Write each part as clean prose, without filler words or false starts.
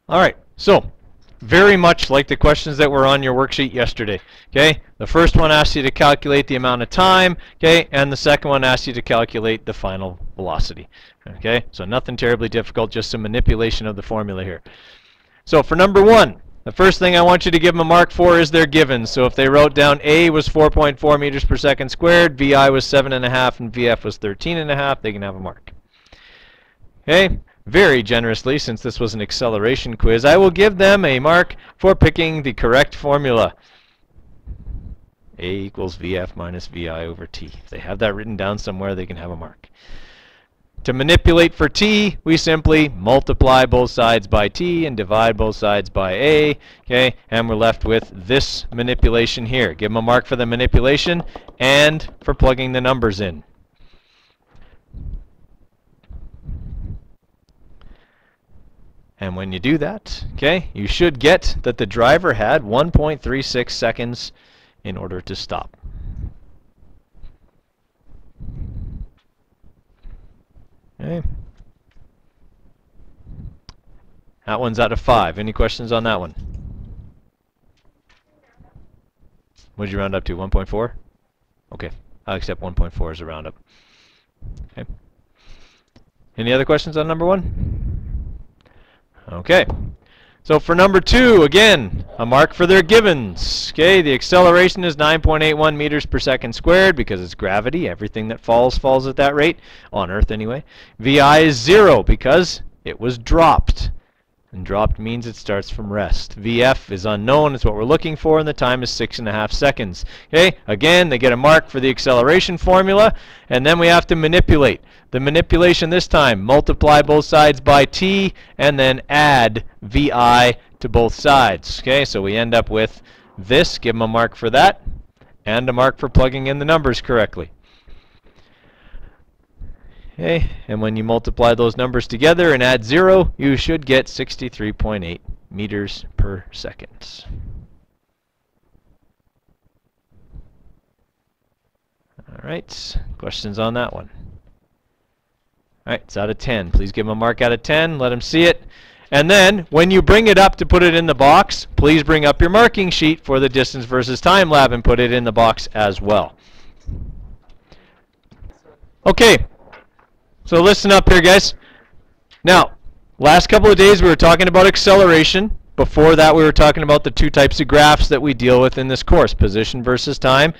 All right, so very much like the questions that were on your worksheet yesterday. Okay, the first one asks you to calculate the amount of time, okay, and the second one asks you to calculate the final velocity. Okay, so nothing terribly difficult, just some manipulation of the formula here. So for number one, the first thing I want you to give them a mark for is their givens. So if they wrote down A was 4.4 meters per second squared, VI was 7.5, and VF was 13.5, they can have a mark. Okay, very generously, since this was an acceleration quiz, I will give them a mark for picking the correct formula. A equals VF minus VI over T. If they have that written down somewhere, they can have a mark. To manipulate for T, we simply multiply both sides by T and divide both sides by A, okay, and we're left with this manipulation here. Give them a mark for the manipulation and for plugging the numbers in. And when you do that, okay, you should get that the driver had 1.36 seconds in order to stop. Okay. That one's out of 5. Any questions on that one? What did you round up to? 1.4? Okay, I'll accept 1.4 as a roundup. Okay. Any other questions on number 1? Okay. So for number 2, again, a mark for their givens. Okay, the acceleration is 9.81 meters per second squared because it's gravity. Everything that falls at that rate, on Earth anyway. VI is 0 because it was dropped. And dropped means it starts from rest. VF is unknown, it's what we're looking for, and the time is 6.5 seconds. Okay, again, they get a mark for the acceleration formula, and then we have to manipulate. The manipulation this time, multiply both sides by T, and then add VI to both sides. Okay, so we end up with this, give them a mark for that, and a mark for plugging in the numbers correctly. Okay, and when you multiply those numbers together and add 0, you should get 63.8 meters per second. All right, questions on that one? All right, it's out of 10. Please give them a mark out of 10. Let them see it. And then, when you bring it up to put it in the box, please bring up your marking sheet for the distance versus time lab and put it in the box as well. Okay. So listen up here, guys. Now, last couple of days we were talking about acceleration. Before that we were talking about the 2 types of graphs that we deal with in this course, position versus time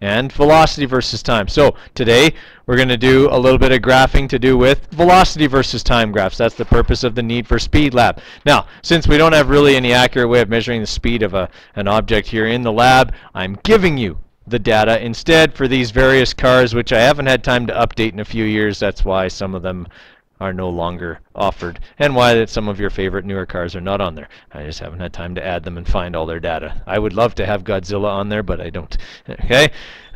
and velocity versus time. So today we're going to do a little bit of graphing to do with velocity versus time graphs. That's the purpose of the Need for Speed lab. Now, since we don't have really any accurate way of measuring the speed of an object here in the lab, I'm giving you the data instead for these various cars, which I haven't had time to update in a few years. That's why some of them are no longer offered, and why that some of your favorite newer cars are not on there. I just haven't had time to add them and find all their data. I would love to have Godzilla on there, but I don't. Okay?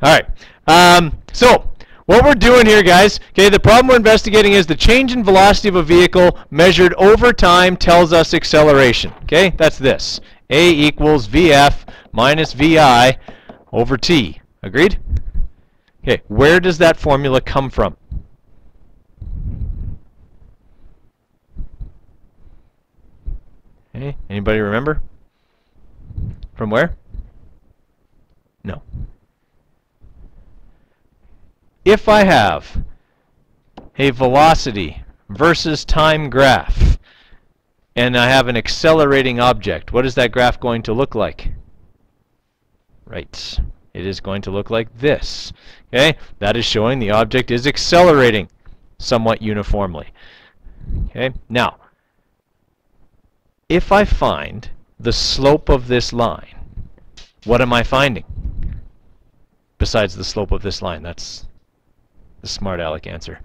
All right. So what we're doing here, guys, okay, the problem we're investigating is the change in velocity of a vehicle measured over time tells us acceleration. Okay? That's this. A equals VF minus VI over T. Agreed? Okay, where does that formula come from? Okay, anybody remember? From where? No. If I have a velocity versus time graph, and I have an accelerating object, what is that graph going to look like? Right. It is going to look like this. Okay? That is showing the object is accelerating somewhat uniformly. Okay? Now, if I find the slope of this line, what am I finding? Besides the slope of this line, that's the smart aleck answer.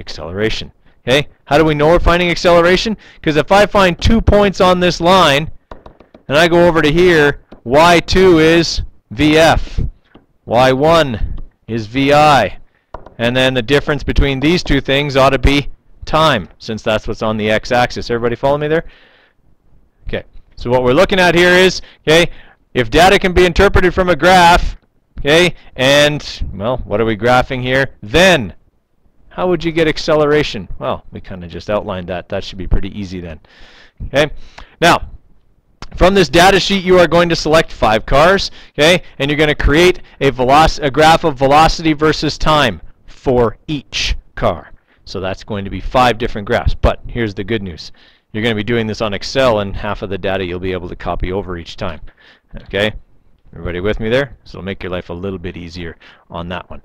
Acceleration. Okay? How do we know we're finding acceleration? Because if I find 2 points on this line, and I go over to here, Y2 is VF, Y1 is VI, and then the difference between these two things ought to be time, since that's what's on the x-axis. Everybody follow me there? Okay, so what we're looking at here is, okay, if data can be interpreted from a graph, okay, and, well, what are we graphing here? Then, how would you get acceleration? Well, we kind of just outlined that. That should be pretty easy then. Okay. Now, from this data sheet, you are going to select 5 cars, okay, and you're going to create a graph of velocity versus time for each car. So that's going to be 5 different graphs. But here's the good news. You're going to be doing this on Excel, and half of the data you'll be able to copy over each time. Okay? Everybody with me there? So it'll make your life a little bit easier on that one.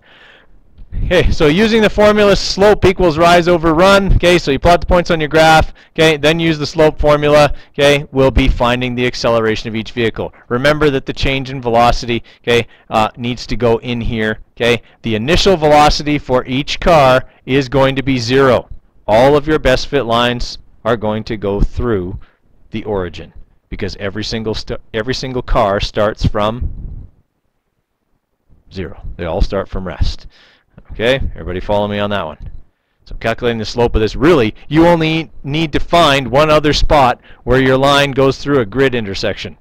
Okay, so using the formula slope equals rise over run, okay, so you plot the points on your graph, okay, then use the slope formula, okay, we'll be finding the acceleration of each vehicle. Remember that the change in velocity, okay, needs to go in here, okay. The initial velocity for each car is going to be 0. All of your best fit lines are going to go through the origin because every single car starts from 0. They all start from rest. Okay, everybody follow me on that one. So calculating the slope of this, really, you only need to find one other spot where your line goes through a grid intersection.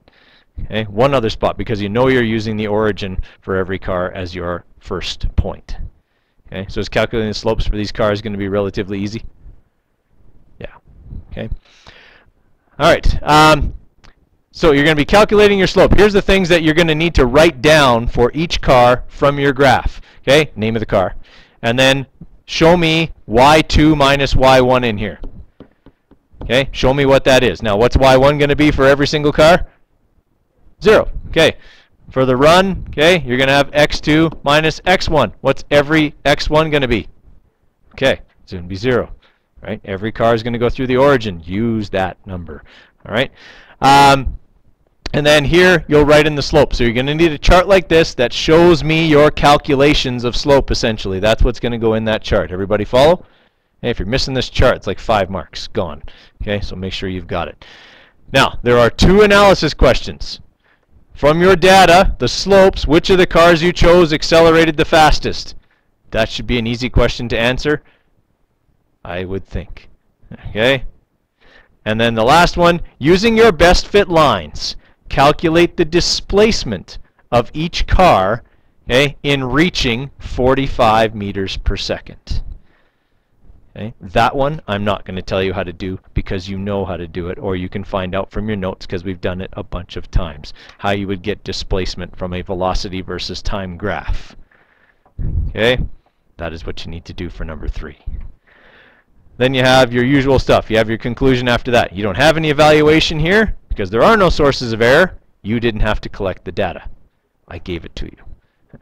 Okay, one other spot because you know you're using the origin for every car as your first point. Okay, so is calculating the slopes for these cars going to be relatively easy? Yeah. Okay. All right. So you're going to be calculating your slope. Here's the things that you're going to need to write down for each car from your graph. Okay, name of the car. And then show me y2 minus y1 in here. Okay, show me what that is. Now, what's y1 going to be for every single car? 0. Okay, for the run, okay, you're going to have x2 minus x1. What's every x1 going to be? Okay, it's going to be 0. Right? Every car is going to go through the origin. Use that number. All right. And then here, you'll write in the slope. So you're going to need a chart like this that shows me your calculations of slope, essentially. That's what's going to go in that chart. Everybody follow? Hey, if you're missing this chart, it's like 5 marks. Gone. Okay, so make sure you've got it. Now, there are 2 analysis questions. From your data, the slopes, which of the cars you chose accelerated the fastest? That should be an easy question to answer, I would think. Okay? And then the last one, using your best fit lines, calculate the displacement of each car, okay, in reaching 45 meters per second. Okay? That one I'm not going to tell you how to do because you know how to do it, or you can find out from your notes because we've done it a bunch of times, how you would get displacement from a velocity versus time graph. Okay? That is what you need to do for number 3. Then you have your usual stuff. You have your conclusion after that. You don't have any evaluation here because there are no sources of error. You didn't have to collect the data. I gave it to you.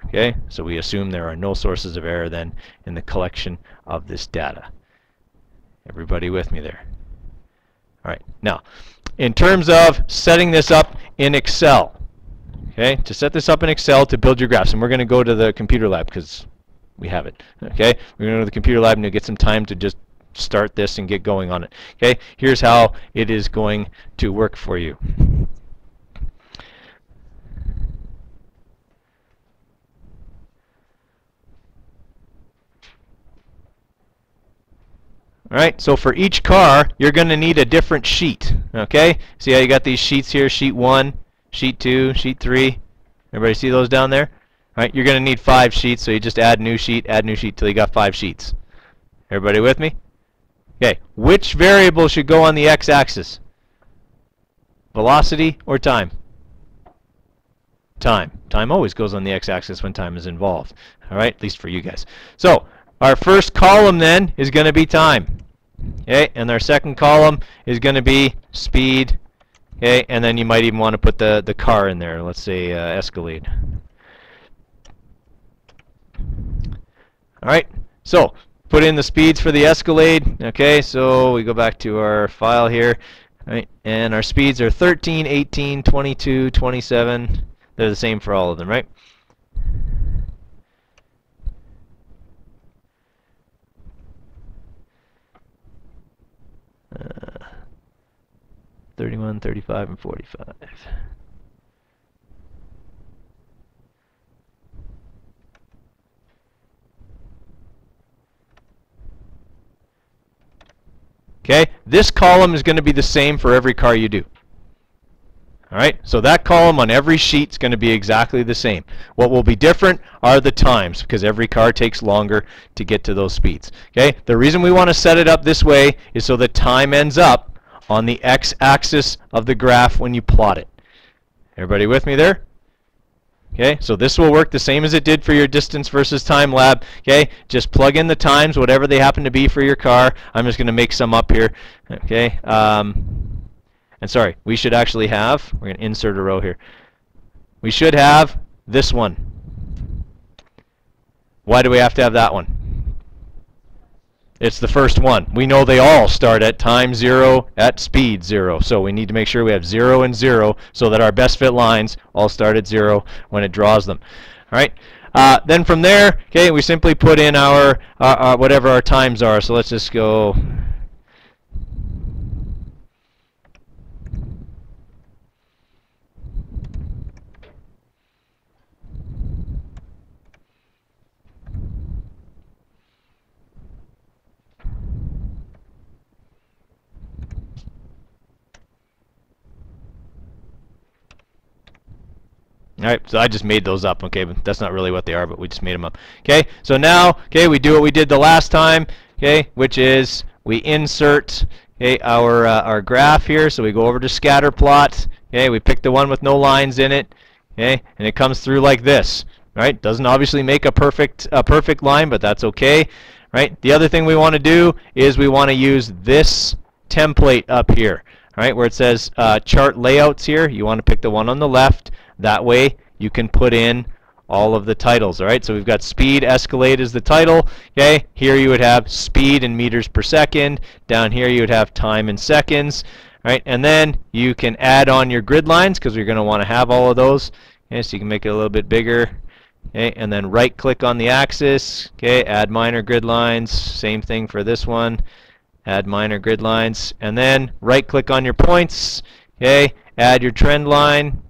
Okay? So we assume there are no sources of error then in the collection of this data. Everybody with me there? All right. Now, in terms of setting this up in Excel, okay, to set this up in Excel to build your graphs, and we're going to go to the computer lab because we have it. Okay? We're going to go to the computer lab and you'll get some time to just start this and get going on it. Okay, here's how it is going to work for you. All right, so for each car, you're going to need a different sheet. Okay, see how you got these sheets here? Sheet 1, sheet 2, sheet 3. Everybody see those down there? All right, you're going to need 5 sheets, so you just add new sheet till you got 5 sheets. Everybody with me? Okay, which variable should go on the x-axis? Velocity or time? Time. Time always goes on the x-axis when time is involved. All right, at least for you guys. So our first column then is going to be time. Okay, and our second column is going to be speed. Okay, and then you might even want to put the car in there. Let's say Escalade. All right, so put in the speeds for the Escalade. Okay, so we go back to our file here. All right, and our speeds are 13, 18, 22, 27. They're the same for all of them, right? 31, 35, and 45. Okay, this column is going to be the same for every car you do. All right, so that column on every sheet is going to be exactly the same. What will be different are the times, because every car takes longer to get to those speeds. Okay, the reason we want to set it up this way is so that time ends up on the x-axis of the graph when you plot it. Everybody with me there? Okay, so this will work the same as it did for your distance versus time lab. Okay, just plug in the times, whatever they happen to be for your car. I'm just going to make some up here. Okay. And sorry, we should actually have, we're going to insert a row here. We should have this one. Why do we have to have that one? It's the first one. We know they all start at time 0 at speed 0. So we need to make sure we have 0 and 0 so that our best fit lines all start at 0 when it draws them. All right. Then from there, okay, we simply put in our whatever our times are. So let's just go. All right, so I just made those up, okay, but that's not really what they are, but we just made them up. Okay, so now, okay, we do what we did the last time, okay, which is we insert, okay, our graph here. So we go over to scatter plot, okay, we pick the one with no lines in it, okay, and it comes through like this, right? Doesn't obviously make a perfect line, but that's okay, right? The other thing we want to do is we want to use this template up here, right, where it says chart layouts here. You want to pick the one on the left. That way you can put in all of the titles. All right, so we've got speed escalate as the title. Okay, here you would have speed in meters per second. Down here you would have time in seconds. All right, and then you can add on your grid lines because you're going to want to have all of those. Okay, so you can make it a little bit bigger. Okay, and then right click on the axis. Okay, add minor grid lines. Same thing for this one. Add minor grid lines, and then right click on your points. Okay, add your trend line.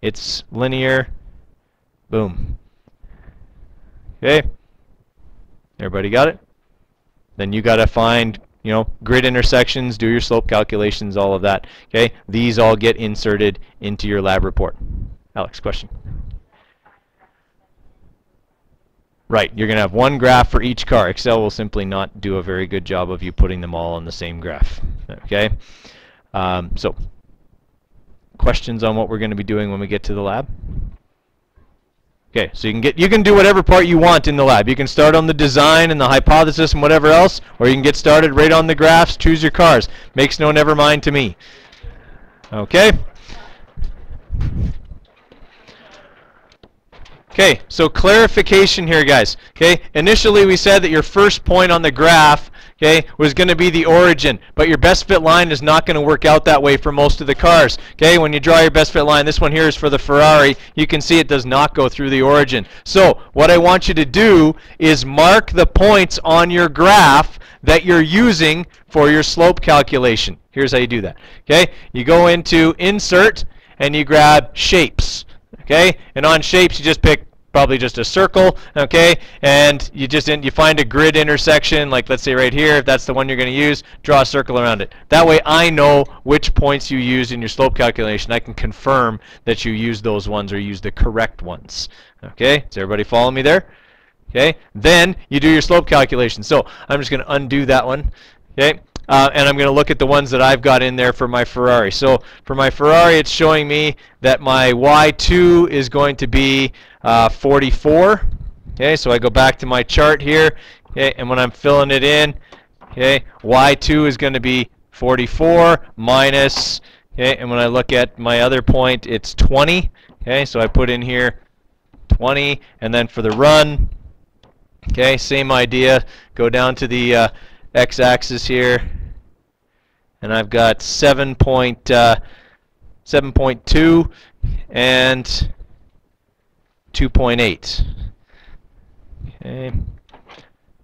It's linear. Boom. Okay. Everybody got it? Then you got to find, you know, grid intersections, do your slope calculations, all of that. Okay. These all get inserted into your lab report. Alex, question? Right. You're going to have one graph for each car. Excel will simply not do a very good job of you putting them all on the same graph. Okay. So questions on what we're going to be doing when we get to the lab? Okay, so you can do whatever part you want in the lab. You can start on the design and the hypothesis and whatever else, or you can get started right on the graphs. Choose your cars. Makes no never mind to me. Okay. Okay, so clarification here, guys. Okay, initially we said that your first point on the graph, okay, was going to be the origin, but your best fit line is not going to work out that way for most of the cars. Okay, when you draw your best fit line, this one here is for the Ferrari. You can see it does not go through the origin. So what I want you to do is mark the points on your graph that you're using for your slope calculation. Here's how you do that. Okay, you go into Insert and you grab Shapes. Okay, and on Shapes you just pick probably just a circle, okay, and you find a grid intersection, like let's say right here, if that's the one you're going to use, draw a circle around it. That way I know which points you used in your slope calculation. I can confirm that you used those ones or used the correct ones. Okay, does everybody follow me there? Okay, then you do your slope calculation. So I'm just going to undo that one, okay, and I'm going to look at the ones that I've got in there for my Ferrari. So for my Ferrari, it's showing me that my Y2 is going to be 44. Okay, so I go back to my chart here, okay, and when I'm filling it in, okay, Y2 is going to be 44 minus, okay, and when I look at my other point, it's 20. Okay, so I put in here 20, and then for the run, okay, same idea. Go down to the x-axis here, and I've got 7.2 and 2.8. Okay,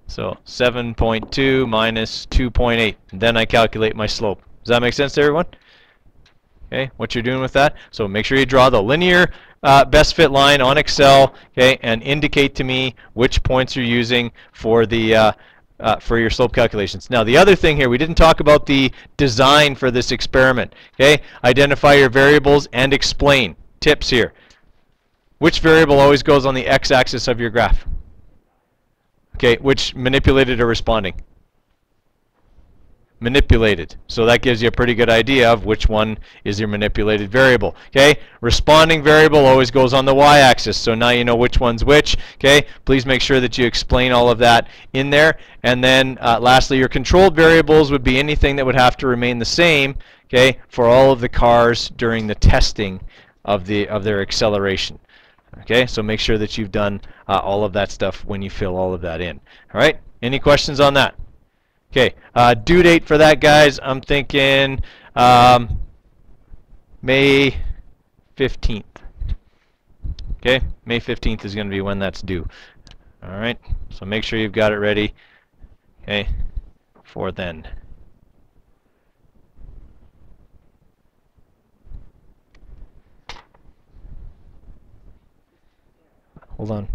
so 7.2 minus 2.8. Then I calculate my slope. Does that make sense to everyone? Okay, what you're doing with that? So make sure you draw the linear best fit line on Excel, okay, and indicate to me which points you're using for the for your slope calculations. Now, the other thing here, we didn't talk about the design for this experiment. Okay, identify your variables and explain. Tips here. Which variable always goes on the x-axis of your graph? Okay, which manipulated or responding? Manipulated. So that gives you a pretty good idea of which one is your manipulated variable. Okay, responding variable always goes on the y-axis. So now you know which one's which. Okay, please make sure that you explain all of that in there. And then lastly, your controlled variables would be anything that would have to remain the same, okay, for all of the cars during the testing of their acceleration. Okay, so make sure that you've done all of that stuff when you fill all of that in. All right, any questions on that? Okay, due date for that, guys, I'm thinking May 15th. Okay, May 15th is going to be when that's due. All right, so make sure you've got it ready, okay, for then. Hold on.